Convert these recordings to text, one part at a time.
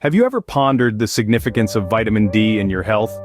Have you ever pondered the significance of vitamin D in your health?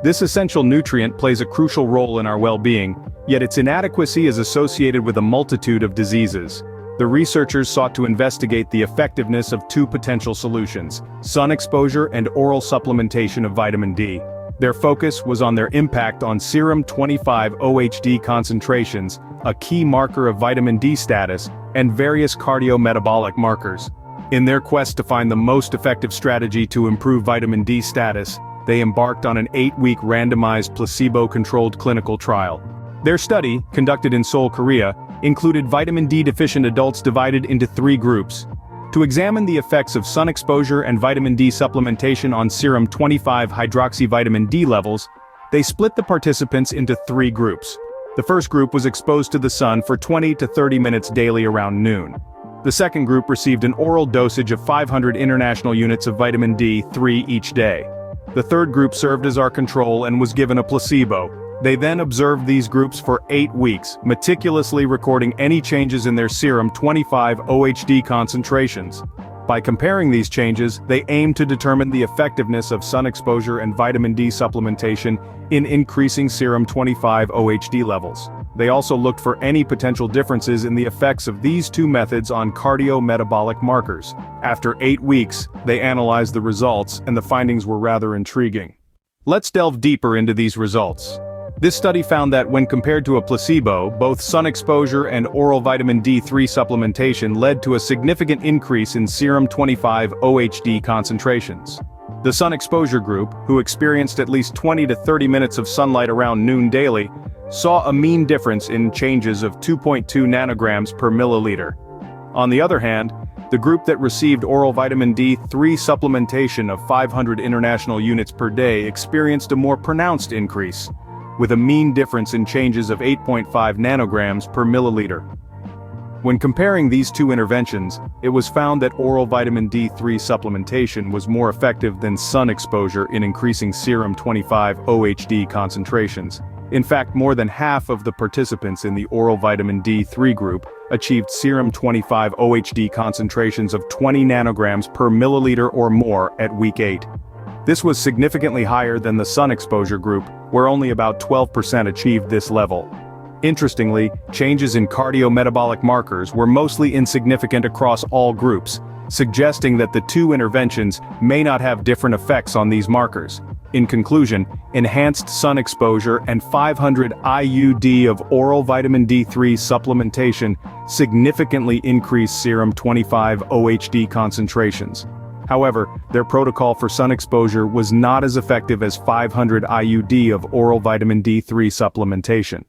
This essential nutrient plays a crucial role in our well-being, yet its inadequacy is associated with a multitude of diseases. The researchers sought to investigate the effectiveness of two potential solutions: sun exposure and oral supplementation of vitamin D. Their focus was on their impact on serum 25-OHD concentrations, a key marker of vitamin D status, and various cardiometabolic markers. In their quest to find the most effective strategy to improve vitamin D status, they embarked on an 8-week randomized placebo-controlled clinical trial. Their study, conducted in Seoul, Korea, included vitamin D-deficient adults divided into 3 groups. To examine the effects of sun exposure and vitamin D supplementation on serum 25-hydroxyvitamin D levels, they split the participants into 3 groups. The first group was exposed to the sun for 20 to 30 minutes daily around noon. The second group received an oral dosage of 500 international units of vitamin D3 each day. The third group served as our control and was given a placebo. They then observed these groups for 8 weeks, meticulously recording any changes in their serum 25-OHD concentrations. By comparing these changes, they aimed to determine the effectiveness of sun exposure and vitamin D supplementation in increasing serum 25-OHD levels. They also looked for any potential differences in the effects of these two methods on cardiometabolic markers. After 8 weeks, they analyzed the results, and the findings were rather intriguing. Let's delve deeper into these results. This study found that when compared to a placebo, both sun exposure and oral vitamin D3 supplementation led to a significant increase in serum 25-OHD concentrations. The sun exposure group, who experienced at least 20 to 30 minutes of sunlight around noon daily, saw a mean difference in changes of 2.2 nanograms per milliliter. On the other hand, the group that received oral vitamin D3 supplementation of 500 international units per day experienced a more pronounced increase, with a mean difference in changes of 8.5 nanograms per milliliter. When comparing these two interventions, it was found that oral vitamin D3 supplementation was more effective than sun exposure in increasing serum 25-OHD concentrations. In fact, more than half of the participants in the oral vitamin D3 group achieved serum 25-OHD concentrations of 20 nanograms per milliliter or more at week 8. This was significantly higher than the sun exposure group, where only about 12% achieved this level. Interestingly, changes in cardiometabolic markers were mostly insignificant across all groups, suggesting that the two interventions may not have different effects on these markers. In conclusion, enhanced sun exposure and 500 IUD of oral vitamin D3 supplementation significantly increased serum 25-OHD concentrations. However, their protocol for sun exposure was not as effective as 500 IUD of oral vitamin D3 supplementation.